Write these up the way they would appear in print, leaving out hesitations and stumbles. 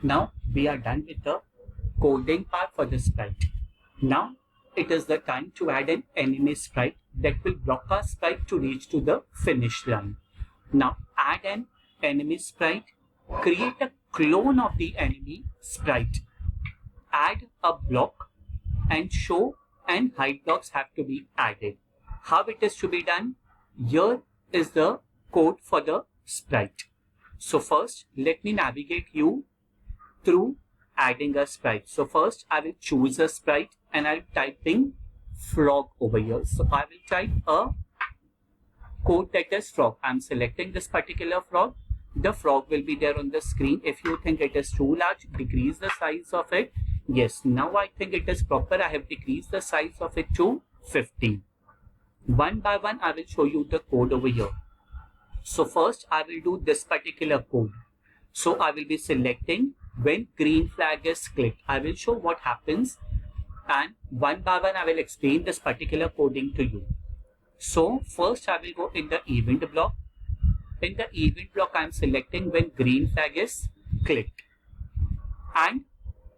Now we are done with the coding part for the sprite. Now it is the time to add an enemy sprite that will block our sprite to reach to the finish line. Now add an enemy sprite, create a clone of the enemy sprite, add a block, and show and hide blocks have to be added. How it is to be done? Here is the code for the sprite. So first let me navigate you through adding a sprite. So first I will choose a sprite and I'll type in frog over here. So I will type a code that is frog. I'm selecting this particular frog. The frog will be there on the screen. If you think it is too large, decrease the size of it. Yes, now I think it is proper. I have decreased the size of it to 15. One by one I will show you the code over here. So first I will do this particular code. So I will be selecting when green flag is clicked. I will show what happens, and one by one I will explain this particular coding to you. So first I will go in the event block. In the event block I am selecting when green flag is clicked, and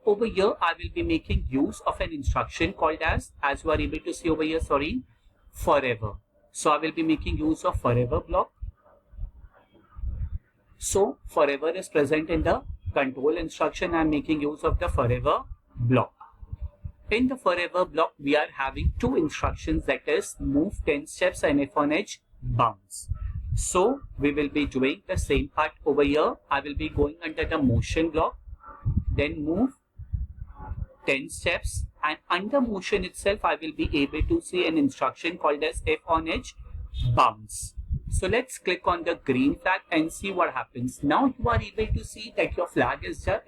over here I will be making use of an instruction called as you are able to see over here, forever. So I will be making use of forever block. So forever is present in the control instruction. I am making use of the forever block. In the forever block we are having two instructions, that is move 10 steps and if on edge bounce. So we will be doing the same part over here. I will be going under the motion block, then move 10 steps, and under motion itself I will be able to see an instruction called as if on edge bounce. So let's click on the green flag and see what happens. Now you are able to see that your flag is just,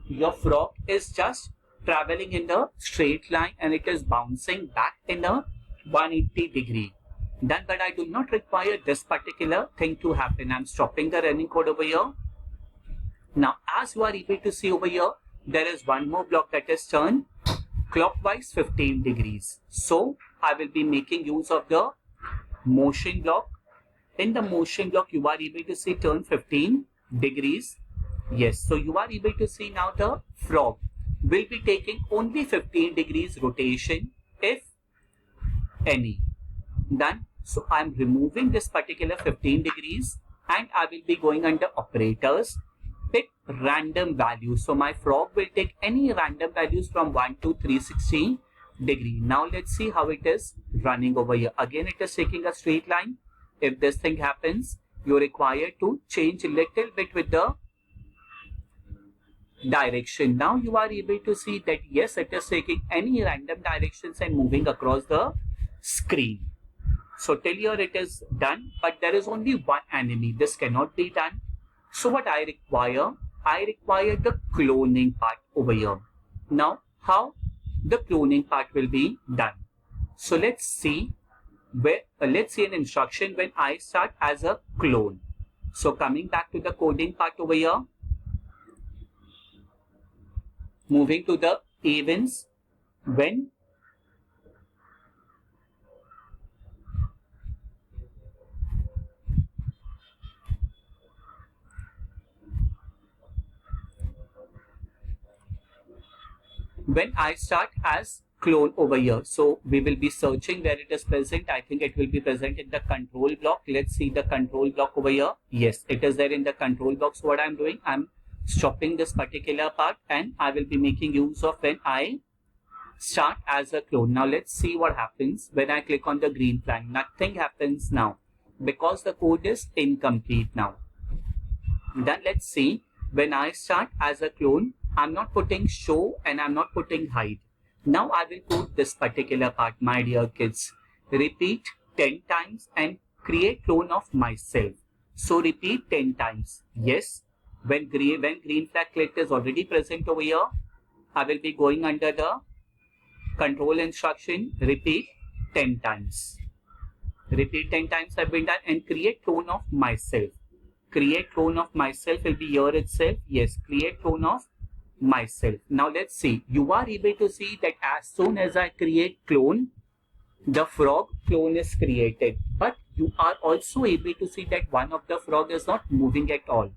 your frog is just traveling in the straight line and it is bouncing back in a 180 degree. Done, but I do not require this particular thing to happen. I'm stopping the running code over here. Now as you are able to see over here, there is one more block that is turned clockwise 15 degrees. So I will be making use of the motion block. In the motion block you are able to see turn 15 degrees. Yes, so you are able to see now the frog will be taking only 15 degrees rotation, if any. Done. So I am removing this particular 15 degrees and I will be going under operators, pick random values. So my frog will take any random values from 1 to 360 degree. Now let's see how it is running over here. Again it is taking a straight line. If this thing happens, you require to change a little bit with the direction. Now you are able to see that yes, it is taking any random directions and moving across the screen. So till here it is done, but there is only one enemy. This cannot be done. So what I require the cloning part over here. Now how the cloning part will be done? So let's see let's see an instruction when I start as a clone. So coming back to the coding part over here, moving to the events, when I start as clone over here. So we will be searching where it is present. I think it will be present in the control block. Let's see the control block over here. Yes, it is there in the control block. So what I'm doing, I'm stopping this particular part and I will be making use of when I start as a clone. Now let's see what happens when I click on the green flag. Nothing happens now because the code is incomplete now. Then let's see when I start as a clone, I'm not putting show and I'm not putting hide. Now I will code this particular part, my dear kids. Repeat 10 times and create clone of myself. So repeat 10 times. Yes, when green flag clicked is already present over here, I will be going under the control instruction, repeat 10 times. Repeat 10 times have been done and create clone of myself. Create clone of myself will be here itself. Yes, create clone of myself. Now let's see. You are able to see that as soon as I create clone, the frog clone is created. But you are also able to see that one of the frog is not moving at all.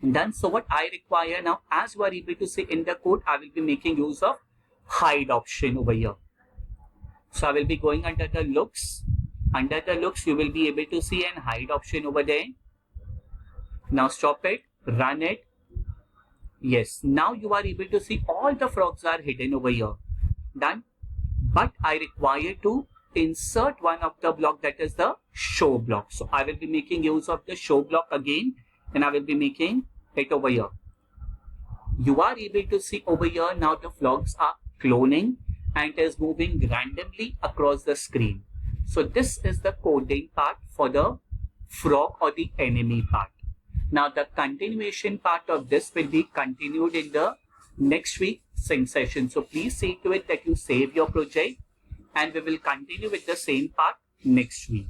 Done. So what I require now, as you are able to see in the code, I will be making use of hide option over here. So I will be going under the looks. Under the looks, you will be able to see an hide option over there. Now stop it, run it. Yes, now you are able to see all the frogs are hidden over here. Done. But I require to insert one of the block, that is the show block. So I will be making use of the show block again, and I will be making it over here. You are able to see over here now the frogs are cloning and it is moving randomly across the screen. So this is the coding part for the frog or the enemy part. Now the continuation part of this will be continued in the next week sync session. So please see to it that you save your project, and we will continue with the same part next week.